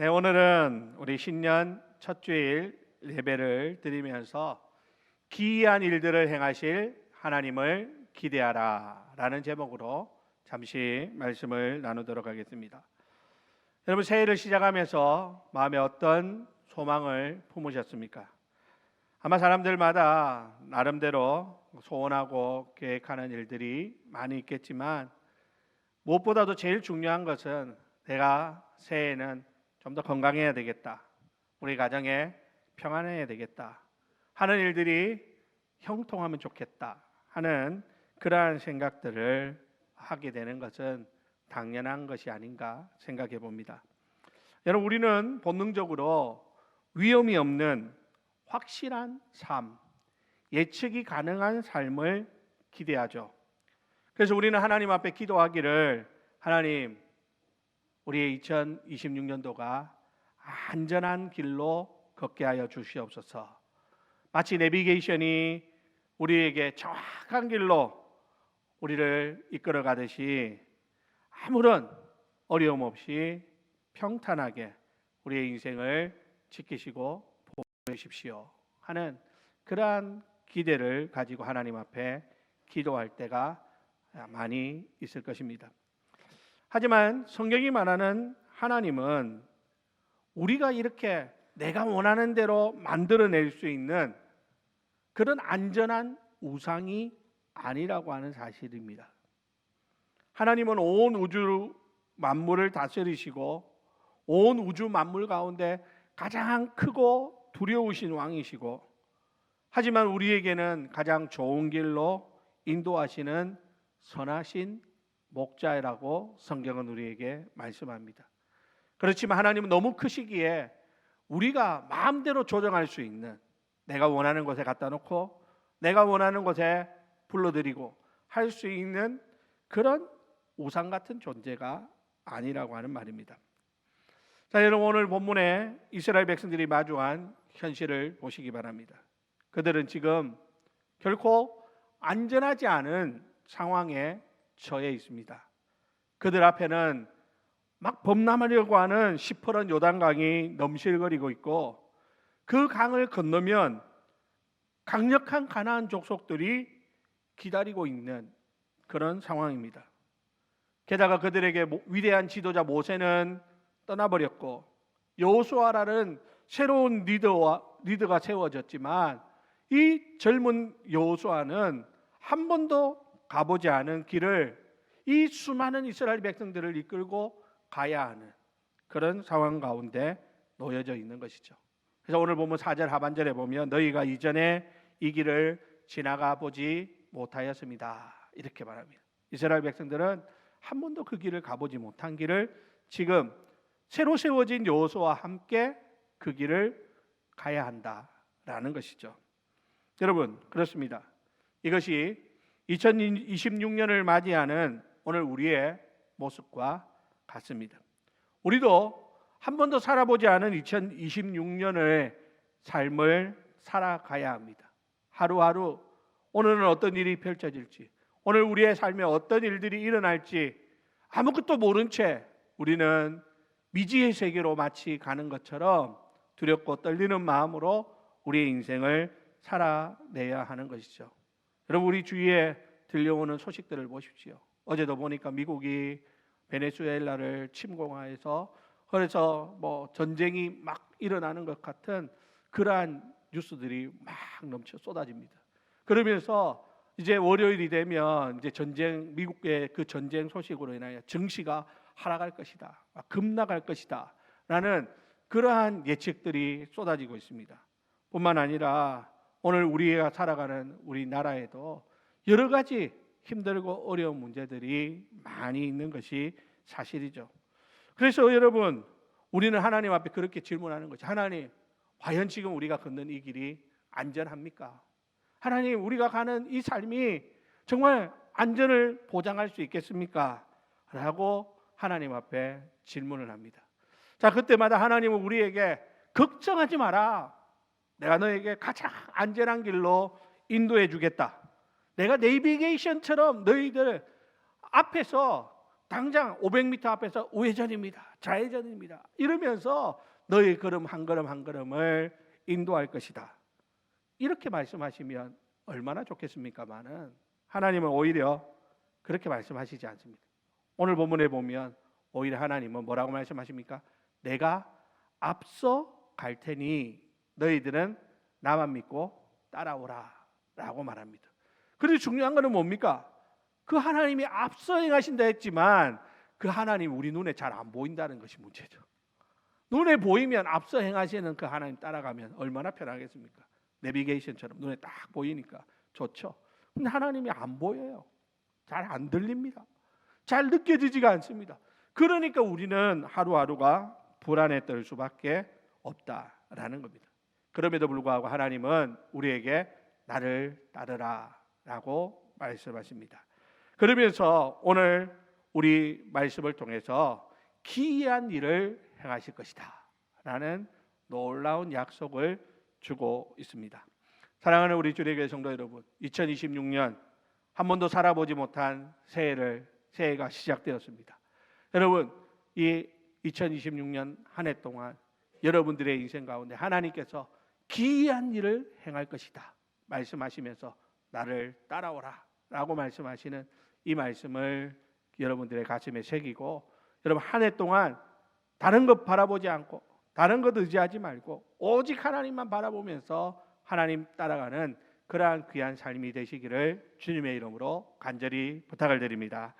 네, 오늘은 우리 신년 첫 주일 예배를 드리면서 기이한 일들을 행하실 하나님을 기대하라 라는 제목으로 잠시 말씀을 나누도록 하겠습니다. 여러분, 새해를 시작하면서 마음에 어떤 소망을 품으셨습니까? 아마 사람들마다 나름대로 소원하고 계획하는 일들이 많이 있겠지만 무엇보다도 제일 중요한 것은 내가 새해에는 좀 더 건강해야 되겠다, 우리 가정에 평안해야 되겠다 하는 일들이 형통하면 좋겠다 하는 그러한 생각들을 하게 되는 것은 당연한 것이 아닌가 생각해 봅니다. 여러분, 우리는 본능적으로 위험이 없는 확실한 삶, 예측이 가능한 삶을 기대하죠. 그래서 우리는 하나님 앞에 기도하기를, 하나님, 우리의 2026년도가 안전한 길로 걷게 하여 주시옵소서. 마치 내비게이션이 우리에게 정확한 길로 우리를 이끌어 가듯이 아무런 어려움 없이 평탄하게 우리의 인생을 지키시고 보호해 주십시오 하는 그러한 기대를 가지고 하나님 앞에 기도할 때가 많이 있을 것입니다. 하지만 성경이 말하는 하나님은 우리가 이렇게 내가 원하는 대로 만들어낼 수 있는 그런 안전한 우상이 아니라고 하는 사실입니다. 하나님은 온 우주 만물을 다스리시고 온 우주 만물 가운데 가장 크고 두려우신 왕이시고, 하지만 우리에게는 가장 좋은 길로 인도하시는 선하신 목자라고 성경은 우리에게 말씀합니다. 그렇지만 하나님은 너무 크시기에 우리가 마음대로 조정할 수 있는, 내가 원하는 곳에 갖다 놓고 내가 원하는 곳에 불러들이고 할 수 있는 그런 우상 같은 존재가 아니라고 하는 말입니다. 자, 여러분, 오늘 본문에 이스라엘 백성들이 마주한 현실을 보시기 바랍니다. 그들은 지금 결코 안전하지 않은 상황에 처해 있습니다. 그들 앞에는 막 범람하려고 하는 시퍼런 요단강이 넘실거리고 있고, 그 강을 건너면 강력한 가나안 족속들이 기다리고 있는 그런 상황입니다. 게다가 그들에게 위대한 지도자 모세는 떠나버렸고 여호수아라는 새로운 리더가 세워졌지만 이 젊은 여호수아는 한 번도 가보지 않은 길을 이 수많은 이스라엘 백성들을 이끌고 가야 하는 그런 상황 가운데 놓여져 있는 것이죠. 그래서 오늘 보면 4절 하반절에 보면 너희가 이전에 이 길을 지나가 보지 못하였습니다 이렇게 말합니다. 이스라엘 백성들은 한 번도 그 길을 가보지 못한 길을 지금 새로 세워진 여호수아와 함께 그 길을 가야 한다라는 것이죠. 여러분, 그렇습니다. 이것이 2026년을 맞이하는 오늘 우리의 모습과 같습니다. 우리도 한 번도 살아보지 않은 2026년의 삶을 살아가야 합니다. 하루하루 오늘은 어떤 일이 펼쳐질지, 오늘 우리의 삶에 어떤 일들이 일어날지 아무것도 모른 채 우리는 미지의 세계로 마치 가는 것처럼 두렵고 떨리는 마음으로 우리의 인생을 살아내야 하는 것이죠. 여러분, 우리 주위에 들려오는 소식들을 보십시오. 어제도 보니까 미국이 베네수엘라를 침공해서 그래서 전쟁이 막 일어나는 것 같은 그러한 뉴스들이 막 넘쳐 쏟아집니다. 그러면서 이제 월요일이 되면 이제 미국의 그 전쟁 소식으로 인하여 증시가 하락할 것이다, 급락할 것이다 라는 그러한 예측들이 쏟아지고 있습니다. 뿐만 아니라 오늘 우리가 살아가는 우리나라에도 여러 가지 힘들고 어려운 문제들이 많이 있는 것이 사실이죠. 그래서 여러분, 우리는 하나님 앞에 그렇게 질문하는 거죠. 하나님, 과연 지금 우리가 걷는 이 길이 안전합니까? 하나님, 우리가 가는 이 삶이 정말 안전을 보장할 수 있겠습니까? 라고 하나님 앞에 질문을 합니다. 자, 그때마다 하나님은 우리에게 걱정하지 마라, 내가 너에게 가장 안전한 길로 인도해 주겠다, 내가 내비게이션처럼 너희들 앞에서 당장 500m 앞에서 우회전입니다. 좌회전입니다. 이러면서 너의 걸음 한 걸음 한 걸음을 인도할 것이다. 이렇게 말씀하시면 얼마나 좋겠습니까마는 하나님은 오히려 그렇게 말씀하시지 않습니다. 오늘 본문에 보면 오히려 하나님은 뭐라고 말씀하십니까? 내가 앞서 갈 테니 너희들은 나만 믿고 따라오라 라고 말합니다. 그런데 중요한 것은 뭡니까? 그 하나님이 앞서 행하신다 했지만 그 하나님 우리 눈에 잘 안 보인다는 것이 문제죠. 눈에 보이면 앞서 행하시는 그 하나님 따라가면 얼마나 편하겠습니까? 내비게이션처럼 눈에 딱 보이니까 좋죠. 근데 하나님이 안 보여요. 잘 안 들립니다. 잘 느껴지지가 않습니다. 그러니까 우리는 하루하루가 불안에 떨 수밖에 없다라는 겁니다. 그럼에도 불구하고 하나님은 우리에게 나를 따르라 라고 말씀하십니다. 그러면서 오늘 우리 말씀을 통해서 기이한 일을 행하실 것이다 라는 놀라운 약속을 주고 있습니다. 사랑하는 우리 주례교회 성도 여러분, 2026년 한 번도 살아보지 못한 새해가 시작되었습니다. 여러분, 이 2026년 한 해 동안 여러분들의 인생 가운데 하나님께서 기이한 일을 행할 것이다 말씀하시면서 나를 따라오라 라고 말씀하시는 이 말씀을 여러분들의 가슴에 새기고, 여러분 한 해 동안 다른 것 바라보지 않고 다른 것 의지하지 말고 오직 하나님만 바라보면서 하나님 따라가는 그러한 귀한 삶이 되시기를 주님의 이름으로 간절히 부탁을 드립니다.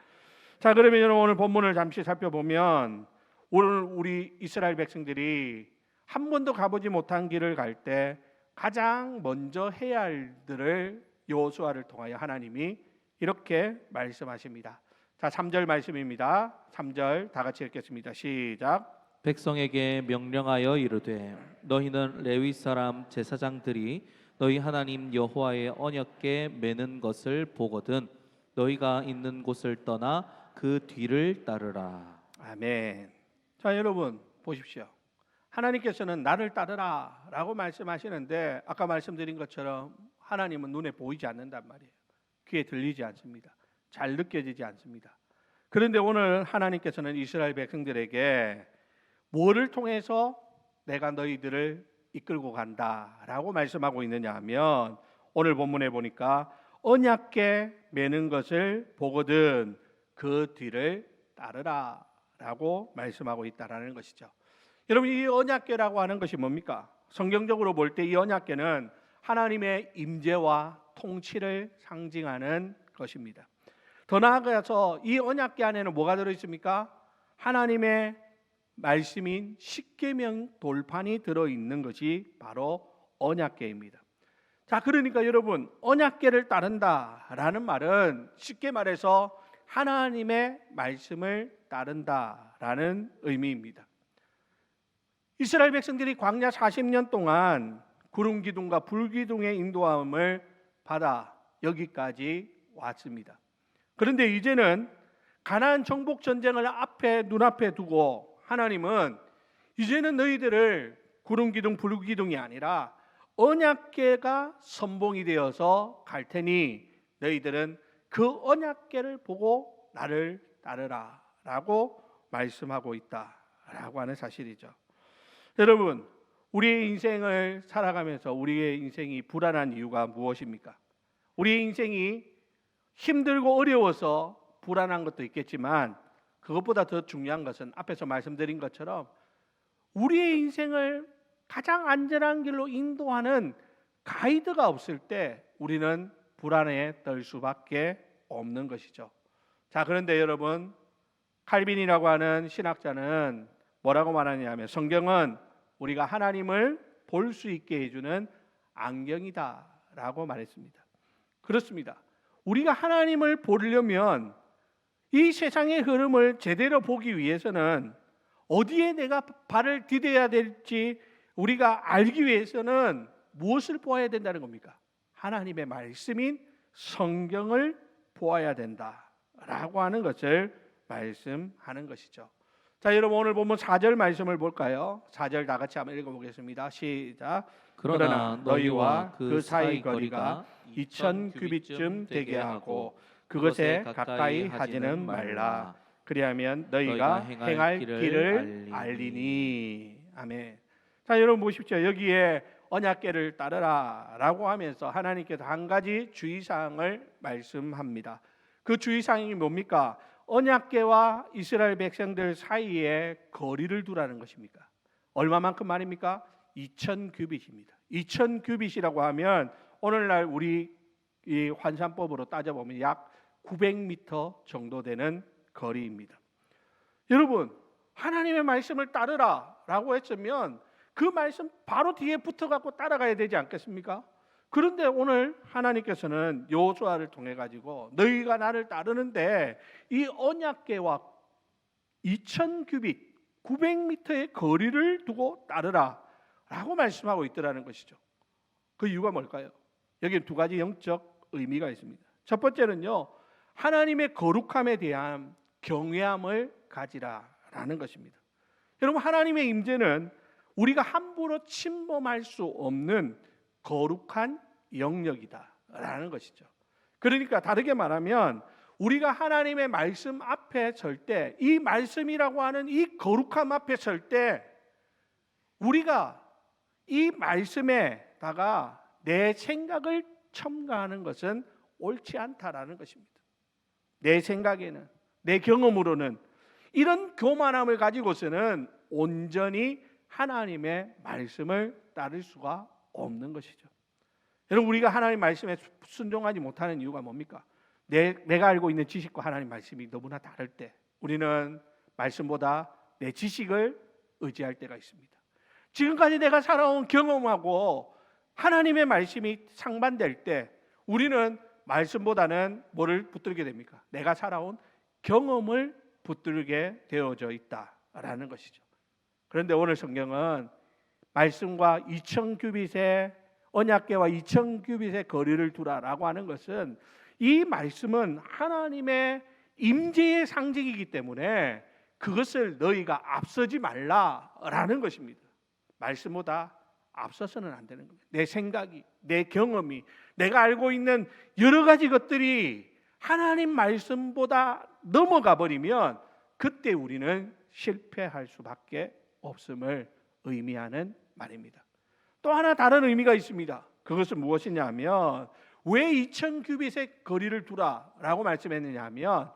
자, 그러면 오늘 본문을 잠시 살펴보면 오늘 우리 이스라엘 백성들이 한 번도 가보지 못한 길을 갈 때 가장 먼저 해야 할 일들을 여호수아를 통하여 하나님이 이렇게 말씀하십니다. 자, 3절 말씀입니다. 3절 다 같이 읽겠습니다. 시작. 백성에게 명령하여 이르되 너희는 레위 사람 제사장들이 너희 하나님 여호와의 언약궤 매는 것을 보거든 너희가 있는 곳을 떠나 그 뒤를 따르라. 아멘. 자, 여러분 보십시오. 하나님께서는 나를 따르라 라고 말씀하시는데 아까 말씀드린 것처럼 하나님은 눈에 보이지 않는단 말이에요. 귀에 들리지 않습니다. 잘 느껴지지 않습니다. 그런데 오늘 하나님께서는 이스라엘 백성들에게 뭐를 통해서 내가 너희들을 이끌고 간다라고 말씀하고 있느냐 하면 오늘 본문에 보니까 언약궤 매는 것을 보거든 그 뒤를 따르라 라고 말씀하고 있다라는 것이죠. 여러분, 이 언약궤라고 하는 것이 뭡니까? 성경적으로 볼 때 이 언약궤는 하나님의 임재와 통치를 상징하는 것입니다. 더 나아가서 이 언약궤 안에는 뭐가 들어있습니까? 하나님의 말씀인 십계명 돌판이 들어있는 것이 바로 언약궤입니다. 자, 그러니까 여러분 언약궤를 따른다라는 말은 쉽게 말해서 하나님의 말씀을 따른다라는 의미입니다. 이스라엘 백성들이 광야 40년 동안 구름 기둥과 불 기둥의 인도함을 받아 여기까지 왔습니다. 그런데 이제는 가나안 정복 전쟁을 눈앞에 두고 하나님은 이제는 너희들을 구름 기둥 불 기둥이 아니라 언약궤가 선봉이 되어서 갈 테니 너희들은 그 언약궤를 보고 나를 따르라 라고 말씀하고 있다라고 하는 사실이죠. 여러분, 우리의 인생을 살아가면서 우리의 인생이 불안한 이유가 무엇입니까? 우리의 인생이 힘들고 어려워서 불안한 것도 있겠지만 그것보다 더 중요한 것은 앞에서 말씀드린 것처럼 우리의 인생을 가장 안전한 길로 인도하는 가이드가 없을 때 우리는 불안에 떨 수밖에 없는 것이죠. 자, 그런데 여러분, 칼빈이라고 하는 신학자는 뭐라고 말하냐면 성경은 우리가 하나님을 볼 수 있게 해주는 안경이다라고 말했습니다. 그렇습니다. 우리가 하나님을 보려면 이 세상의 흐름을 제대로 보기 위해서는 어디에 내가 발을 디뎌야 될지 우리가 알기 위해서는 무엇을 보아야 된다는 겁니까? 하나님의 말씀인 성경을 보아야 된다라고 하는 것을 말씀하는 것이죠. 자, 여러분 오늘 보면 4절 말씀을 볼까요? 4절 다 같이 한번 읽어보겠습니다. 시작. 그러나 너희와 그 사이 거리가 2000 규빗쯤 되게 하고 그것에 가까이 하지는 말라. 그리하면 너희가 너희가 행할 행할 길을 길을 알리니. 아멘. 자, 여러분 보십시오. 여기에 언약궤를 따르라라고 하면서 하나님께서 한 가지 주의사항을 말씀합니다. 그 주의사항이 뭡니까? 언약궤와 이스라엘 백성들 사이에 거리를 두라는 것입니까? 얼마만큼 말입니까? 2000규빗입니다. 2000규빗이라고 하면 오늘날 우리 이 환산법으로 따져보면 약 900m 정도 되는 거리입니다. 여러분, 하나님의 말씀을 따르라라고 했으면 그 말씀 바로 뒤에 붙어갖고 따라가야 되지 않겠습니까? 그런데 오늘 하나님께서는 여호수아를 통해 가지고 너희가 나를 따르는데 이 언약궤와 2000규빗 900m의 거리를 두고 따르라라고 말씀하고 있더라는 것이죠. 그 이유가 뭘까요? 여기 두 가지 영적 의미가 있습니다. 첫 번째는요, 하나님의 거룩함에 대한 경외함을 가지라라는 것입니다. 여러분, 하나님의 임재는 우리가 함부로 침범할 수 없는 거룩한 영역이다라는 것이죠. 그러니까 다르게 말하면 우리가 하나님의 말씀 앞에 설 때, 이 말씀이라고 하는 이 거룩함 앞에 설 때 우리가 이 말씀에다가 내 생각을 첨가하는 것은 옳지 않다라는 것입니다. 내 생각에는, 내 경험으로는 이런 교만함을 가지고서는 온전히 하나님의 말씀을 따를 수가 없는 것이죠. 여러분, 우리가 하나님 말씀에 순종하지 못하는 이유가 뭡니까? 내가 알고 있는 지식과 하나님 말씀이 너무나 다를 때 우리는 말씀보다 내 지식을 의지할 때가 있습니다. 지금까지 내가 살아온 경험하고 하나님의 말씀이 상반될 때 우리는 말씀보다는 뭐를 붙들게 됩니까? 내가 살아온 경험을 붙들게 되어져 있다라는 것이죠. 그런데 오늘 성경은 말씀과 2000규빗의 언약궤와 2000규빗의 거리를 두라라고 하는 것은 이 말씀은 하나님의 임재의 상징이기 때문에 그것을 너희가 앞서지 말라라는 것입니다. 말씀보다 앞서서는 안 되는 겁니다. 내 생각이, 내 경험이, 내가 알고 있는 여러 가지 것들이 하나님 말씀보다 넘어가 버리면 그때 우리는 실패할 수밖에 없음을 의미하는 말입니다. 또 하나 다른 의미가 있습니다. 그것은 무엇이냐 하면 왜 2000규빗의 거리를 두라라고 말씀했느냐 하면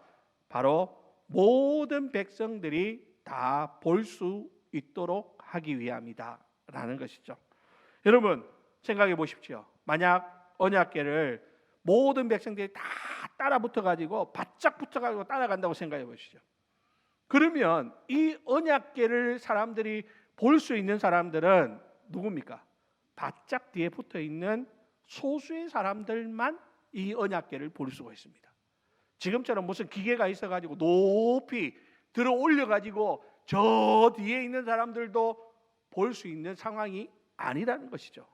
바로 모든 백성들이 다 볼 수 있도록 하기 위함이다라는 것이죠. 여러분 생각해 보십시오. 만약 언약궤를 모든 백성들이 다 따라 붙어가지고 바짝 붙어가지고 따라간다고 생각해 보시죠. 그러면 이 언약궤를 사람들이 볼 수 있는 사람들은 누굽니까? 바짝 뒤에 붙어 있는 소수의 사람들만 이 언약궤를 볼 수가 있습니다. 지금처럼 무슨 기계가 있어가지고 높이 들어 올려가지고 저 뒤에 있는 사람들도 볼 수 있는 상황이 아니라는 것이죠.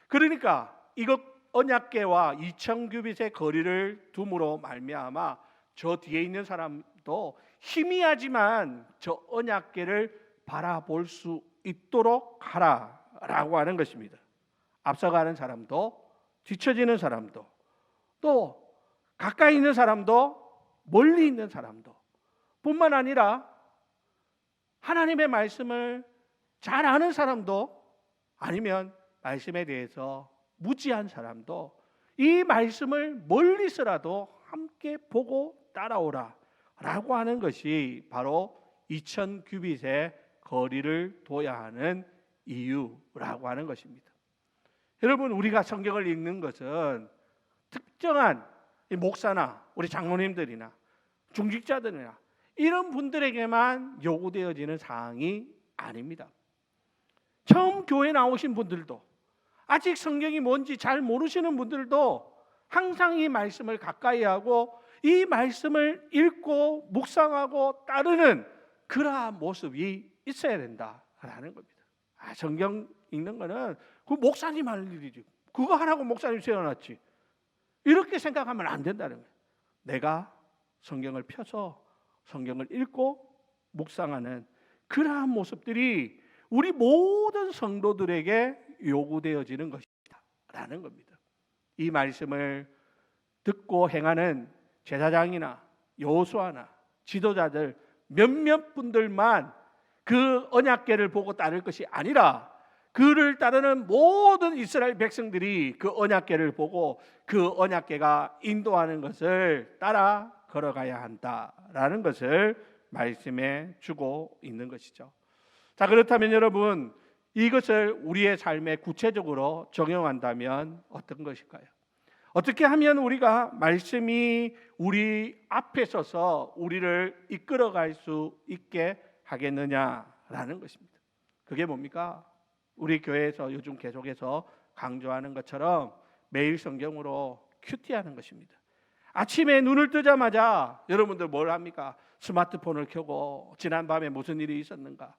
그러니까 이것 언약궤와 2000규빗의 거리를 둠으로 말미암아 저 뒤에 있는 사람도 희미하지만 저 언약궤를 바라볼 수 있도록 하라라고 하는 것입니다. 앞서가는 사람도 뒤처지는 사람도 또 가까이 있는 사람도 멀리 있는 사람도 뿐만 아니라 하나님의 말씀을 잘 아는 사람도 아니면 말씀에 대해서 무지한 사람도 이 말씀을 멀리서라도 함께 보고 따라오라 라고 하는 것이 바로 2000규빗의 거리를 둬야 하는 이유라고 하는 것입니다. 여러분, 우리가 성경을 읽는 것은 특정한 목사나 우리 장로님들이나 중직자들이나 이런 분들에게만 요구되어지는 사항이 아닙니다. 처음 교회 나오신 분들도 아직 성경이 뭔지 잘 모르시는 분들도 항상 이 말씀을 가까이 하고 이 말씀을 읽고 묵상하고 따르는 그러한 모습이 있어야 된다라는 겁니다. 성경 읽는 거는 그 목사님 할 일이지. 그거 하라고 목사님 세워놨지. 이렇게 생각하면 안 된다는 거예요. 내가 성경을 펴서 성경을 읽고 묵상하는 그러한 모습들이 우리 모든 성도들에게 요구되어지는 것이다라는 겁니다. 이 말씀을 듣고 행하는 제사장이나 여호수아나 지도자들 몇몇 분들만 그 언약궤를 보고 따를 것이 아니라 그를 따르는 모든 이스라엘 백성들이 그 언약궤를 보고 그 언약궤가 인도하는 것을 따라 걸어가야 한다라는 것을 말씀해 주고 있는 것이죠. 자, 그렇다면 여러분, 이것을 우리의 삶에 구체적으로 적용한다면 어떤 것일까요? 어떻게 하면 우리가 말씀이 우리 앞에 서서 우리를 이끌어갈 수 있게 하겠느냐라는 것입니다. 그게 뭡니까? 우리 교회에서 요즘 계속해서 강조하는 것처럼 매일 성경으로 큐티하는 것입니다. 아침에 눈을 뜨자마자 여러분들 뭘 합니까? 스마트폰을 켜고 지난밤에 무슨 일이 있었는가?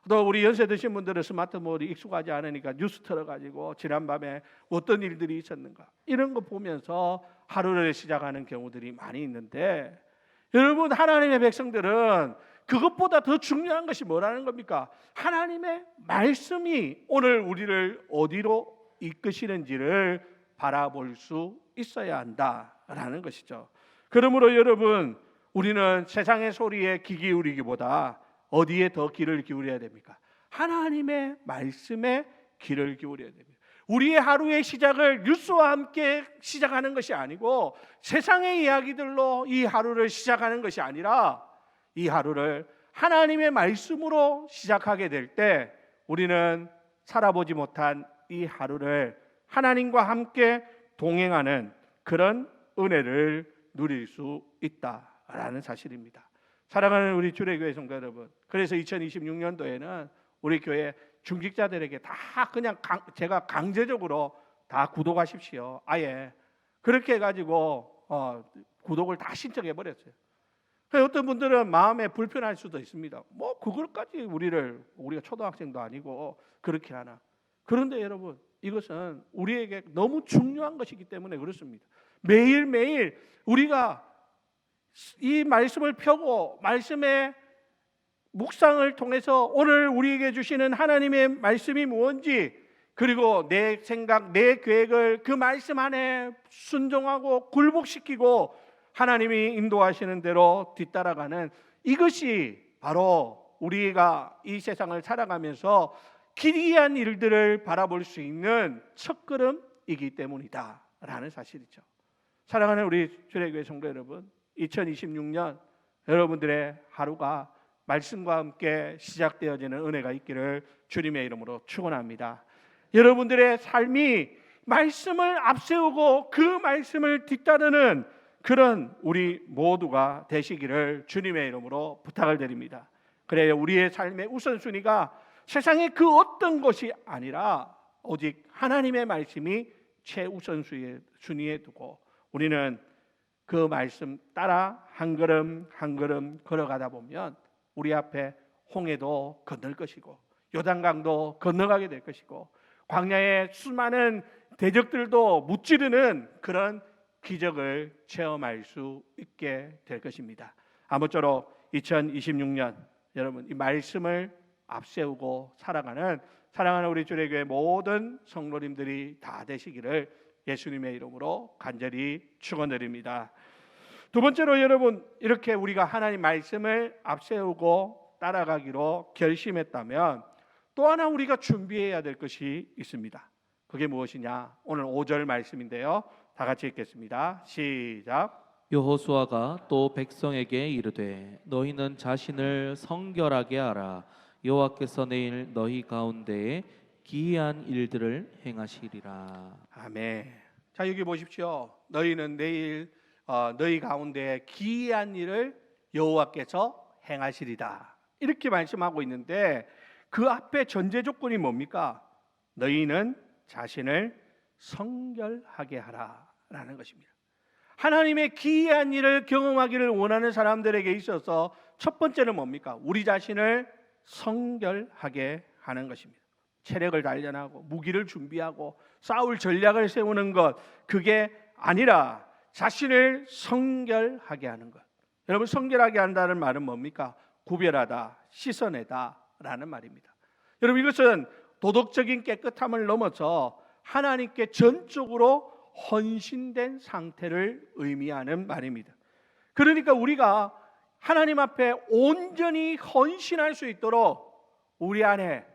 또 우리 연세 드신 분들은 스마트폰이 익숙하지 않으니까 뉴스 틀어가지고 지난밤에 어떤 일들이 있었는가 이런 거 보면서 하루를 시작하는 경우들이 많이 있는데, 여러분, 하나님의 백성들은 그것보다 더 중요한 것이 뭐라는 겁니까? 하나님의 말씀이 오늘 우리를 어디로 이끄시는지를 바라볼 수 있어야 한다라는 것이죠. 그러므로 여러분, 우리는 세상의 소리에 귀 기울이기보다 어디에 더 귀를 기울여야 됩니까? 하나님의 말씀에 귀를 기울여야 됩니다. 우리의 하루의 시작을 뉴스와 함께 시작하는 것이 아니고 세상의 이야기들로 이 하루를 시작하는 것이 아니라 이 하루를 하나님의 말씀으로 시작하게 될 때 우리는 살아보지 못한 이 하루를 하나님과 함께 동행하는 그런 은혜를 누릴 수 있다라는 사실입니다. 사랑하는 우리 주례교회 성도 여러분, 그래서 2026년도에는 우리 교회 중직자들에게 다 그냥 제가 강제적으로 다 구독하십시오. 아예 그렇게 해가지고 구독을 다 신청해 버렸어요. 어떤 분들은 마음에 불편할 수도 있습니다. 뭐 그걸까지 우리가 초등학생도 아니고 그렇게 하나. 그런데 여러분, 이것은 우리에게 너무 중요한 것이기 때문에 그렇습니다. 매일매일 우리가 이 말씀을 펴고 말씀의 묵상을 통해서 오늘 우리에게 주시는 하나님의 말씀이 무엇인지, 그리고 내 생각, 내 계획을 그 말씀 안에 순종하고 굴복시키고 하나님이 인도하시는 대로 뒤따라가는, 이것이 바로 우리가 이 세상을 살아가면서 기이한 일들을 바라볼 수 있는 첫걸음이기 때문이다 라는 사실이죠. 사랑하는 우리 주례교회 성도 여러분, 2026년 여러분들의 하루가 말씀과 함께 시작되어지는 은혜가 있기를 주님의 이름으로 축원합니다. 여러분들의 삶이 말씀을 앞세우고 그 말씀을 뒤따르는 그런 우리 모두가 되시기를 주님의 이름으로 부탁을 드립니다. 그래야 우리의 삶의 우선순위가 세상의 그 어떤 것이 아니라 오직 하나님의 말씀이 최우선순위에 두고 우리는 그 말씀 따라 한 걸음 한 걸음 걸어가다 보면 우리 앞에 홍해도 건널 것이고 요단강도 건너가게 될 것이고 광야의 수많은 대적들도 무찌르는 그런 기적을 체험할 수 있게 될 것입니다. 아무쪼록 2026년 여러분 이 말씀을 앞세우고 살아가는 사랑하는 우리 주례교회 모든 성도님들이 다 되시기를 예수님의 이름으로 간절히 축원드립니다. 두 번째로 여러분, 이렇게 우리가 하나님 말씀을 앞세우고 따라가기로 결심했다면 또 하나 우리가 준비해야 될 것이 있습니다. 그게 무엇이냐? 오늘 5절 말씀인데요. 다 같이 읽겠습니다. 시작. 여호수아가 또 백성에게 이르되 너희는 자신을 성결하게 하라. 여호와께서 내일 너희 가운데에 기이한 일들을 행하시리라. 아멘. 자, 여기 보십시오. 너희는 내일 너희 가운데 기이한 일을 여호와께서 행하시리다. 이렇게 말씀하고 있는데 그 앞에 전제 조건이 뭡니까? 너희는 자신을 성결하게 하라라는 것입니다. 하나님의 기이한 일을 경험하기를 원하는 사람들에게 있어서 첫 번째는 뭡니까? 우리 자신을 성결하게 하는 것입니다. 체력을 단련하고 무기를 준비하고 싸울 전략을 세우는 것, 그게 아니라 자신을 성결하게 하는 것. 여러분, 성결하게 한다는 말은 뭡니까? 구별하다, 씻어내다 라는 말입니다. 여러분, 이것은 도덕적인 깨끗함을 넘어서 하나님께 전적으로 헌신된 상태를 의미하는 말입니다. 그러니까 우리가 하나님 앞에 온전히 헌신할 수 있도록 우리 안에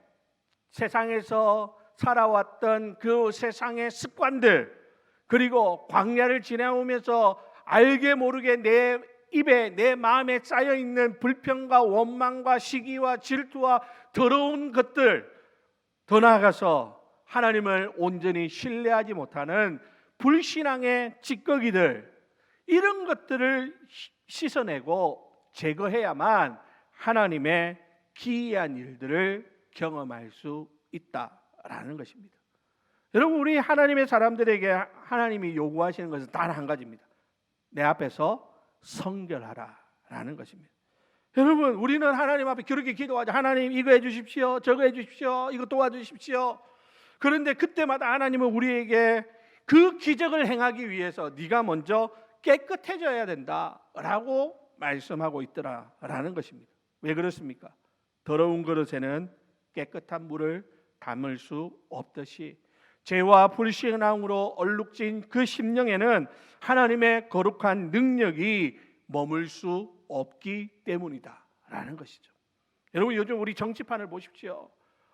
세상에서 살아왔던 그 세상의 습관들, 그리고 광야를 지나오면서 알게 모르게 내 입에 내 마음에 쌓여 있는 불평과 원망과 시기와 질투와 더러운 것들, 더 나아가서 하나님을 온전히 신뢰하지 못하는 불신앙의 찌꺼기들, 이런 것들을 씻어내고 제거해야만 하나님의 기이한 일들을 경험할 수 있다라는 것입니다. 여러분, 우리 하나님의 사람들에게 하나님이 요구하시는 것은 단 한 가지입니다. 내 앞에서 성결하라라는 것입니다. 여러분, 우리는 하나님 앞에 그렇게 기도하죠. 하나님, 이거 해주십시오, 저거 해주십시오, 이거 도와주십시오. 그런데 그때마다 하나님은 우리에게 그 기적을 행하기 위해서 네가 먼저 깨끗해져야 된다라고 말씀하고 있더라라는 것입니다. 왜 그렇습니까? 더러운 그릇에는 깨끗한 물을 담을 수 없듯이 죄와 불신앙으로 얼룩진 그 심령에는 하나님의 거룩한 능력이 머물 수 없기 때문이다라는 것이죠. 여러분, 요즘 우리 정치판을 보십시오.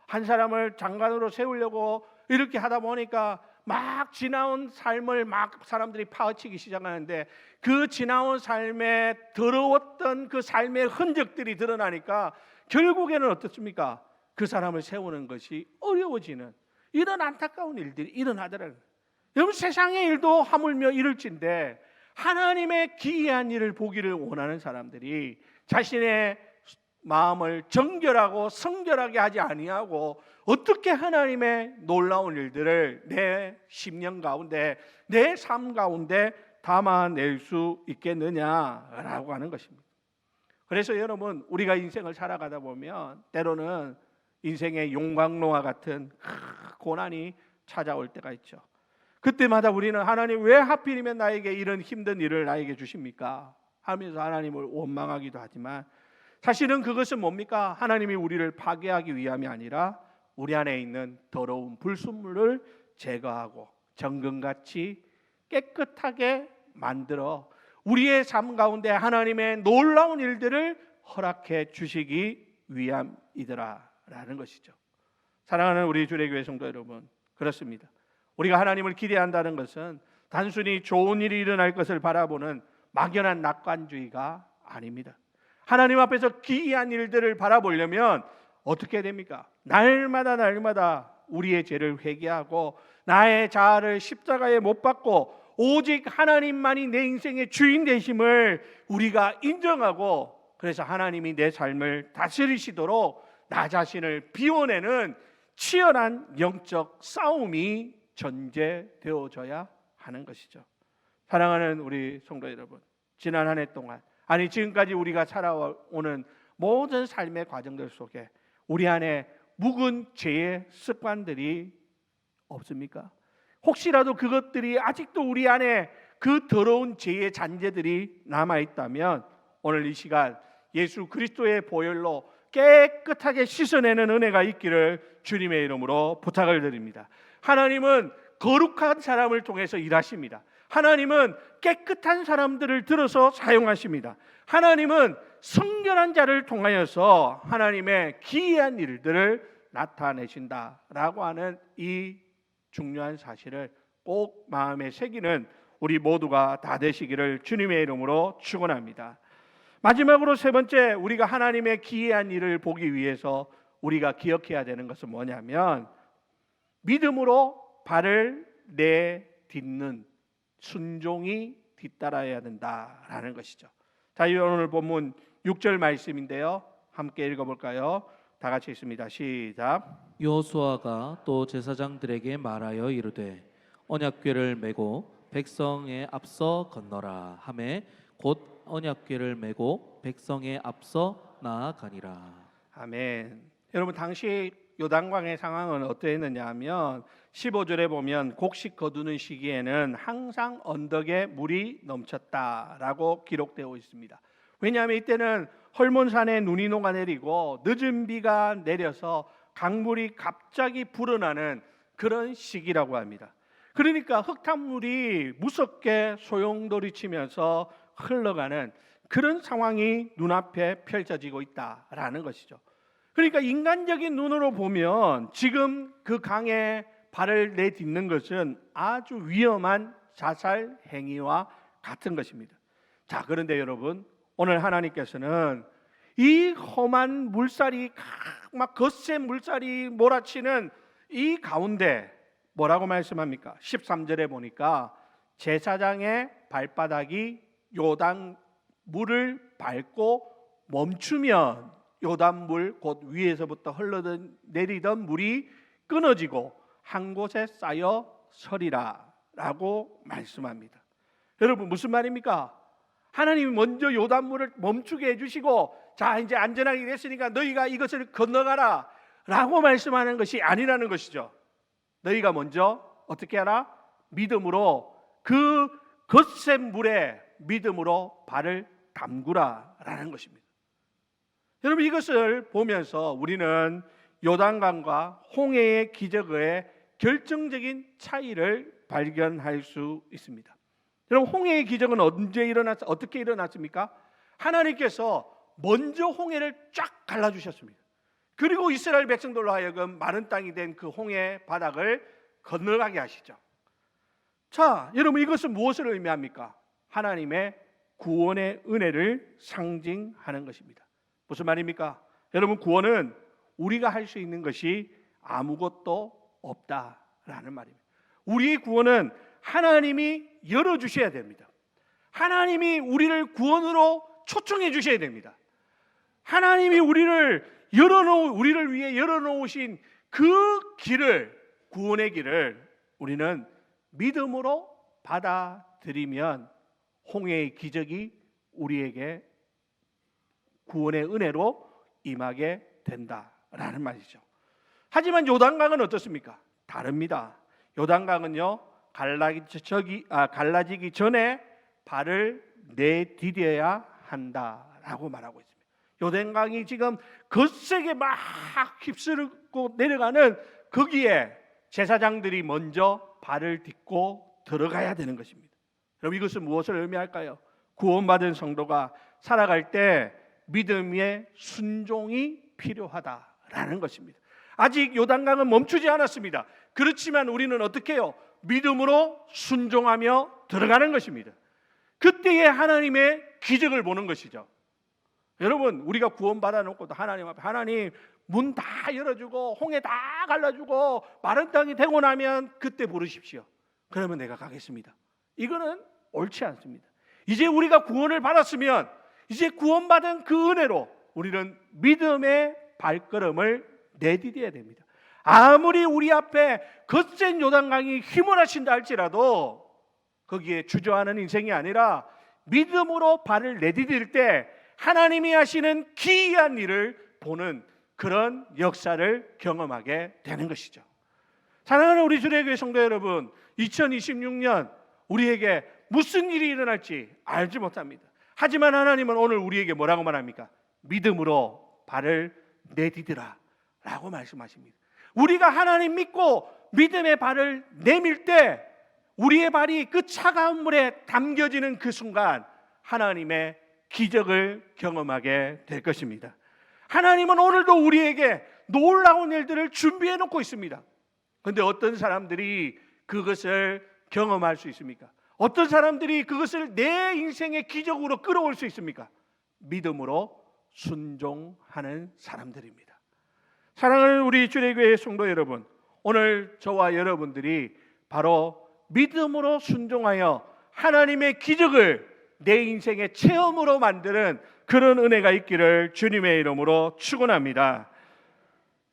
한 사람을 장관으로 세우려고 이렇게 하다 보니까 막 지나온 삶을 막 사람들이 파헤치기 시작하는데, 그 지나온 삶에 더러웠던 그 삶의 흔적들이 드러나니까 결국에는 어떻습니까? 그 사람을 세우는 것이 어려워지는 이런 안타까운 일들이 일어나더라고요. 여러분, 세상의 일도 하물며 이럴진데 하나님의 기이한 일을 보기를 원하는 사람들이 자신의 마음을 정결하고 성결하게 하지 아니하고 어떻게 하나님의 놀라운 일들을 내 심령 가운데, 내 삶 가운데 담아낼 수 있겠느냐라고 하는 것입니다. 그래서 여러분, 우리가 인생을 살아가다 보면 때로는 인생의 용광로와 같은 고난이 찾아올 때가 있죠. 그때마다 우리는 하나님, 왜 하필이면 나에게 이런 힘든 일을 나에게 주십니까? 하면서 하나님을 원망하기도 하지만, 사실은 그것은 뭡니까? 하나님이 우리를 파괴하기 위함이 아니라 우리 안에 있는 더러운 불순물을 제거하고 정금같이 깨끗하게 만들어 우리의 삶 가운데 하나님의 놀라운 일들을 허락해 주시기 위함이더라라는 것이죠. 사랑하는 우리 주례교회 성도 여러분, 그렇습니다. 우리가 하나님을 기대한다는 것은 단순히 좋은 일이 일어날 것을 바라보는 막연한 낙관주의가 아닙니다. 하나님 앞에서 기이한 일들을 바라보려면 어떻게 됩니까? 날마다 우리의 죄를 회개하고 나의 자아를 십자가에 못 박고 오직 하나님만이 내 인생의 주인 되심을 우리가 인정하고, 그래서 하나님이 내 삶을 다스리시도록 나 자신을 비워내는 치열한 영적 싸움이 전제되어져야 하는 것이죠. 사랑하는 우리 성도 여러분, 지난 한 해 동안, 아니 지금까지 우리가 살아오는 모든 삶의 과정들 속에 우리 안에 묵은 죄의 습관들이 없습니까? 혹시라도 그것들이 아직도 우리 안에 그 더러운 죄의 잔재들이 남아있다면 오늘 이 시간 예수 그리스도의 보혈로 깨끗하게 씻어내는 은혜가 있기를 주님의 이름으로 부탁을 드립니다. 하나님은 거룩한 사람을 통해서 일하십니다. 하나님은 깨끗한 사람들을 들어서 사용하십니다. 하나님은 성결한 자를 통하여서 하나님의 기이한 일들을 나타내신다라고 하는 이 중요한 사실을 꼭 마음에 새기는 우리 모두가 다 되시기를 주님의 이름으로 축원합니다. 마지막으로 세 번째, 우리가 하나님의 기이한 일을 보기 위해서 우리가 기억해야 되는 것은 뭐냐면 믿음으로 발을 내딛는 순종이 뒤따라야 된다라는 것이죠. 자, 오늘 본문 6절 말씀인데요, 함께 읽어볼까요? 다 같이 읽습니다. 시작. 여호수아가 또 제사장들에게 말하여 이르되 언약궤를 메고 백성에 앞서 건너라 하매 곧 언약궤를 메고 백성에 앞서 나아가니라. 아멘. 여러분, 당시 요단강의 상황은 어떠했느냐 하면 15절에 보면 곡식 거두는 시기에는 항상 언덕에 물이 넘쳤다라고 기록되어 있습니다. 왜냐하면 이때는 헐몬산에 눈이 녹아내리고 늦은 비가 내려서 강물이 갑자기 불어나는 그런 시기라고 합니다. 그러니까 흙탕물이 무섭게 소용돌이치면서 흘러가는 그런 상황이 눈앞에 펼쳐지고 있다라는 것이죠. 그러니까 인간적인 눈으로 보면 지금 그 강에 발을 내딛는 것은 아주 위험한 자살 행위와 같은 것입니다. 자, 그런데 여러분, 오늘 하나님께서는 이 험한 물살이 막 거센 물살이 몰아치는 이 가운데 뭐라고 말씀합니까? 13절에 보니까 제사장의 발바닥이 요단 물을 밟고 멈추면 요단물 곧 위에서부터 흘러내리던 물이 끊어지고 한 곳에 쌓여 서리라 라고 말씀합니다. 여러분, 무슨 말입니까? 하나님이 먼저 요단물을 멈추게 해주시고, 자, 이제 안전하게 됐으니까 너희가 이것을 건너가라 라고 말씀하는 것이 아니라는 것이죠. 너희가 먼저 어떻게 하라? 믿음으로 그 거센 물에 믿음으로 발을 담그라 라는 것입니다. 여러분, 이것을 보면서 우리는 요단강과 홍해의 기적의 결정적인 차이를 발견할 수 있습니다. 여러분, 홍해의 기적은 언제 일어났, 어떻게 일어났습니까? 하나님께서 먼저 홍해를 쫙 갈라주셨습니다. 그리고 이스라엘 백성들로 하여금 마른 땅이 된 그 홍해 바닥을 건너가게 하시죠. 자, 여러분, 이것은 무엇을 의미합니까? 하나님의 구원의 은혜를 상징하는 것입니다. 무슨 말입니까? 여러분, 구원은 우리가 할 수 있는 것이 아무것도 없다라는 말입니다. 우리의 구원은 하나님이 열어주셔야 됩니다. 하나님이 우리를 구원으로 초청해 주셔야 됩니다. 하나님이 우리를 위해 열어놓으신 그 길을, 구원의 길을 우리는 믿음으로 받아들이면 홍해의 기적이 우리에게 구원의 은혜로 임하게 된다라는 말이죠. 하지만 요단강은 어떻습니까? 다릅니다. 요단강은요, 갈라지기 전에 발을 내디뎌야 한다라고 말하고 있습니다. 요단강이 지금 거세게 막 휩쓸고 내려가는 거기에 제사장들이 먼저 발을 딛고 들어가야 되는 것입니다. 여러분, 이것은 무엇을 의미할까요? 구원받은 성도가 살아갈 때 믿음의 순종이 필요하다라는 것입니다. 아직 요단강은 멈추지 않았습니다. 그렇지만 우리는 어떻게 해요? 믿음으로 순종하며 들어가는 것입니다. 그때에 하나님의 기적을 보는 것이죠. 여러분, 우리가 구원받아 놓고도 하나님 앞에, 하나님 문 다 열어주고 홍해 다 갈라주고 마른 땅이 되고 나면 그때 부르십시오. 그러면 내가 가겠습니다. 이거는 옳지 않습니다. 이제 우리가 구원을 받았으면 이제 구원받은 그 은혜로 우리는 믿음의 발걸음을 내디뎌야 됩니다. 아무리 우리 앞에 거센 요단강이 휘몰아친다 할지라도 거기에 주저하는 인생이 아니라 믿음으로 발을 내디딜 때 하나님이 하시는 기이한 일을 보는 그런 역사를 경험하게 되는 것이죠. 사랑하는 우리 주례교회 성도 여러분, 2026년 우리에게 무슨 일이 일어날지 알지 못합니다. 하지만 하나님은 오늘 우리에게 뭐라고 말합니까? 믿음으로 발을 내디디라 라고 말씀하십니다. 우리가 하나님 믿고 믿음의 발을 내밀 때 우리의 발이 그 차가운 물에 담겨지는 그 순간 하나님의 기적을 경험하게 될 것입니다. 하나님은 오늘도 우리에게 놀라운 일들을 준비해 놓고 있습니다. 그런데 어떤 사람들이 그것을 경험할 수 있습니까? 어떤 사람들이 그것을 내 인생의 기적으로 끌어올 수 있습니까? 믿음으로 순종하는 사람들입니다. 사랑하는 우리 주례교회 성도 여러분, 오늘 저와 여러분들이 바로 믿음으로 순종하여 하나님의 기적을 내 인생의 체험으로 만드는 그런 은혜가 있기를 주님의 이름으로 축원합니다.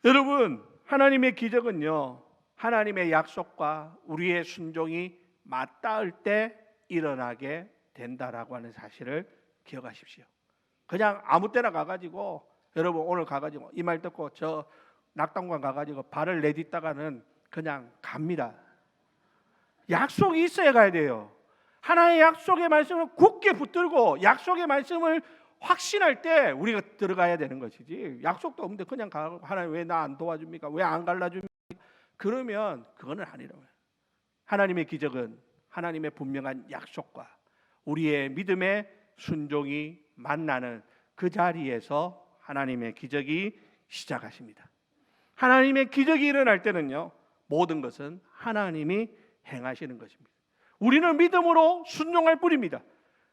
여러분, 하나님의 기적은요, 하나님의 약속과 우리의 순종이 맞닿을 때 일어나게 된다라고 하는 사실을 기억하십시오. 그냥 아무 때나 가가지고, 여러분 오늘 가가지고 이 말 듣고 저 낙동강 가가지고 발을 내딛다가는 그냥 갑니다. 약속이 있어야 가야 돼요. 하나의 약속의 말씀을 굳게 붙들고 약속의 말씀을 확신할 때 우리가 들어가야 되는 것이지, 약속도 없는데 그냥 가고 하나님 왜 나 안 도와줍니까? 왜 안 갈라줍니까? 그러면 그거는 아니라고요. 하나님의 기적은 하나님의 분명한 약속과 우리의 믿음의 순종이 만나는 그 자리에서 하나님의 기적이 시작하십니다. 하나님의 기적이 일어날 때는요, 모든 것은 하나님이 행하시는 것입니다. 우리는 믿음으로 순종할 뿐입니다.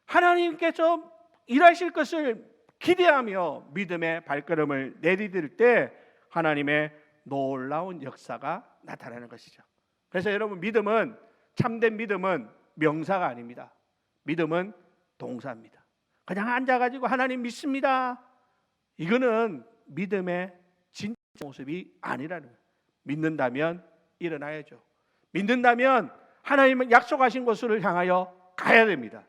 하나님께서 일하실 것을 기대하며 믿음의 발걸음을 내디딜 때 하나님의 놀라운 역사가 나타나는 것이죠. 그래서 여러분, 믿음은, 참된 믿음은 명사가 아닙니다. 믿음은 동사입니다. 그냥 앉아가지고 하나님 믿습니다, 이거는 믿음의 진짜 모습이 아니라는 거예요. 믿는다면 일어나야죠. 믿는다면 하나님은 약속하신 곳을 향하여 가야 됩니다.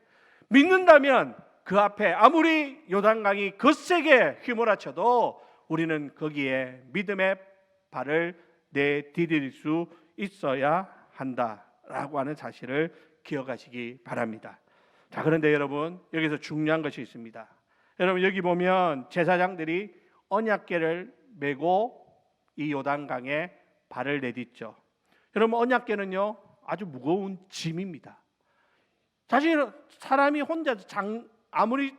믿는다면 그 앞에 아무리 요단강이 거세게 휘몰아쳐도 우리는 거기에 믿음의 발을 내디딜 수 있어야 한다라고 하는 사실을 기억하시기 바랍니다. 자, 그런데 여러분, 여기서 중요한 것이 있습니다. 여러분, 여기 보면 제사장들이 언약궤를 메고 이 요단강에 발을 내딛죠. 여러분, 언약궤는요, 아주 무거운 짐입니다. 사실 사람이 혼자 아무리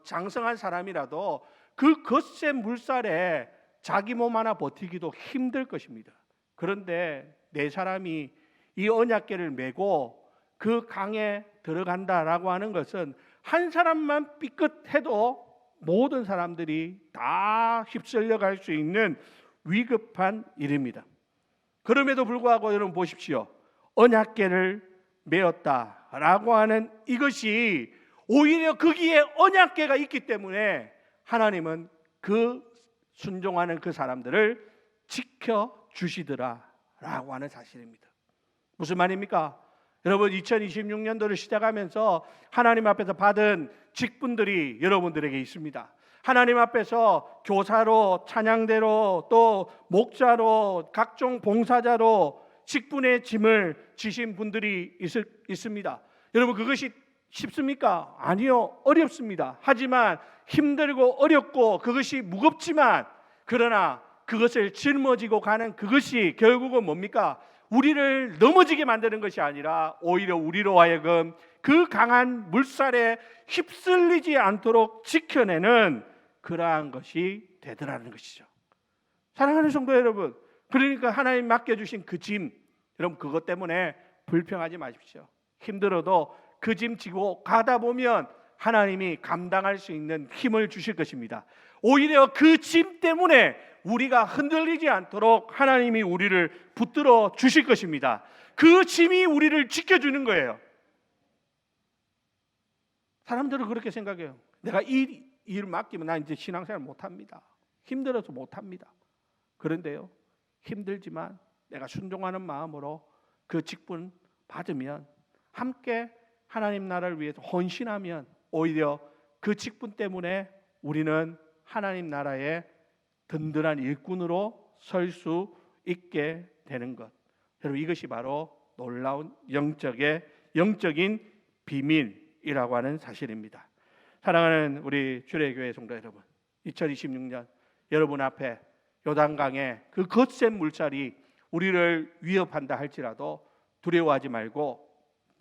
장성한 사람이라도 그 거센 물살에 자기 몸 하나 버티기도 힘들 것입니다. 그런데 네 사람이 이 언약궤를 메고 그 강에 들어간다라고 하는 것은 한 사람만 삐끗해도 모든 사람들이 다 휩쓸려 갈 수 있는 위급한 일입니다. 그럼에도 불구하고 여러분 보십시오. 언약궤를 메었다라고 하는 이것이 오히려 거기에 언약궤가 있기 때문에 하나님은 그 순종하는 그 사람들을 지켜주시더라라고 하는 사실입니다. 무슨 말입니까? 여러분, 2026년도를 시작하면서 하나님 앞에서 받은 직분들이 여러분들에게 있습니다. 하나님 앞에서 교사로, 찬양대로, 또 목자로, 각종 봉사자로 직분의 짐을 지신 분들이 있습니다. 여러분, 그것이 쉽습니까? 아니요, 어렵습니다. 하지만 힘들고 어렵고 그것이 무겁지만, 그러나 그것을 짊어지고 가는 그것이 결국은 뭡니까? 우리를 넘어지게 만드는 것이 아니라 오히려 우리로 하여금 그 강한 물살에 휩쓸리지 않도록 지켜내는 그러한 것이 되더라는 것이죠. 사랑하는 성도 여러분, 그러니까 하나님 맡겨주신 그 짐, 여러분 그것 때문에 불평하지 마십시오. 힘들어도 그 짐 지고 가다 보면 하나님이 감당할 수 있는 힘을 주실 것입니다. 오히려 그 짐 때문에 우리가 흔들리지 않도록 하나님이 우리를 붙들어 주실 것입니다. 그 짐이 우리를 지켜주는 거예요. 사람들은 그렇게 생각해요. 내가 이 일을 맡기면 나 이제 신앙생활 못합니다. 힘들어서 못합니다. 그런데요, 힘들지만 내가 순종하는 마음으로 그 직분 받으면, 함께 하나님 나라를 위해서 헌신하면 오히려 그 직분 때문에 우리는 하나님 나라의 든든한 일꾼으로 설 수 있게 되는 것. 여러분, 이것이 바로 놀라운 영적인 비밀이라고 하는 사실입니다. 사랑하는 우리 주례교회 성도 여러분, 2026년 여러분 앞에 요단강의 그 거센 물살이 우리를 위협한다 할지라도 두려워하지 말고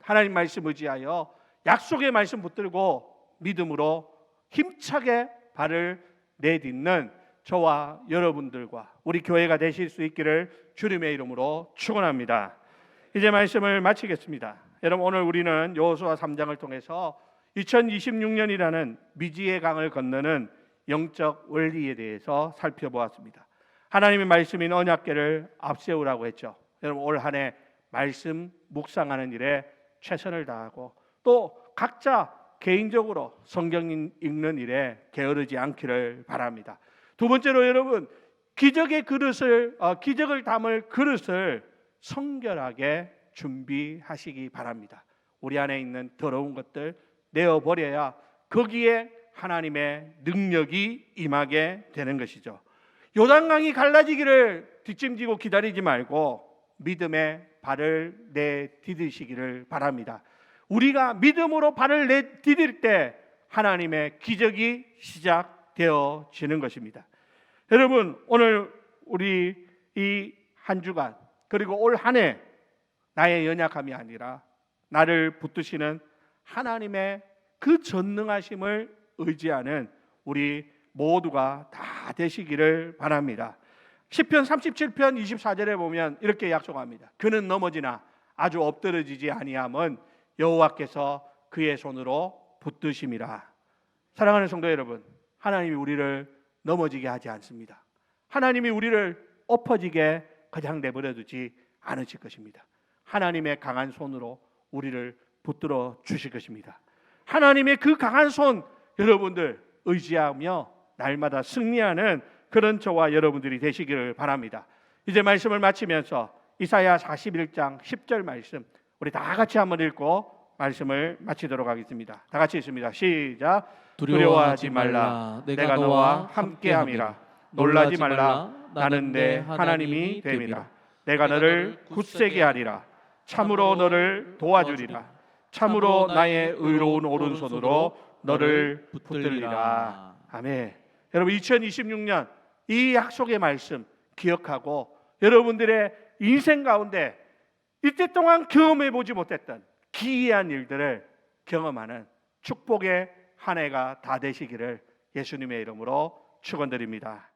하나님 말씀 의지하여 약속의 말씀 붙들고 믿음으로 힘차게 발을 내딛는 저와 여러분들과 우리 교회가 되실 수 있기를 주님의 이름으로 축원합니다. 이제 말씀을 마치겠습니다. 여러분, 오늘 우리는 여호수아 3장을 통해서 2026년이라는 미지의 강을 건너는 영적 원리에 대해서 살펴보았습니다. 하나님의 말씀인 언약궤를 앞세우라고 했죠. 여러분, 올 한 해 말씀 묵상하는 일에 최선을 다하고 또 각자 개인적으로 성경 읽는 일에 게으르지 않기를 바랍니다. 두 번째로 여러분, 기적을 담을 그릇을 성결하게 준비하시기 바랍니다. 우리 안에 있는 더러운 것들 내어버려야 거기에 하나님의 능력이 임하게 되는 것이죠. 요단강이 갈라지기를 뒷짐지고 기다리지 말고 믿음의 발을 내디디시기를 바랍니다. 우리가 믿음으로 발을 내디딜 때 하나님의 기적이 시작되어지는 것입니다. 여러분, 오늘 우리 이 한 주간 그리고 올 한 해 나의 연약함이 아니라 나를 붙드시는 하나님의 그 전능하심을 의지하는 우리 모두가 다 되시기를 바랍니다. 시편 37편 24절에 보면 이렇게 약속합니다. 그는 넘어지나 아주 엎드러지지 아니함은 여호와께서 그의 손으로 붙드심이라. 사랑하는 성도 여러분, 하나님이 우리를 넘어지게 하지 않습니다. 하나님이 우리를 엎어지게 그냥 내버려 두지 않으실 것입니다. 하나님의 강한 손으로 우리를 붙들어 주실 것입니다. 하나님의 그 강한 손 여러분들 의지하며 날마다 승리하는 그런 저와 여러분들이 되시기를 바랍니다. 이제 말씀을 마치면서 이사야 41장 10절 말씀 우리 다 같이 한번 읽고 말씀을 마치도록 하겠습니다. 다 같이 읽습니다. 시작. 두려워하지 말라. 내가 너와 함께함이라. 놀라지 말라. 나는 내 하나님이 됨이라. 내가 너를 굳세게 하리라. 참으로 너를 도와주리라. 참으로 나의 의로운 오른손으로 너를 붙들리라. 아멘. 여러분 2026년 이 약속의 말씀 기억하고 여러분들의 인생 가운데 이때 동안 경험해 보지 못했던 기이한 일들을 경험하는 축복의 한 해가 다 되시기를 예수님의 이름으로 축원드립니다.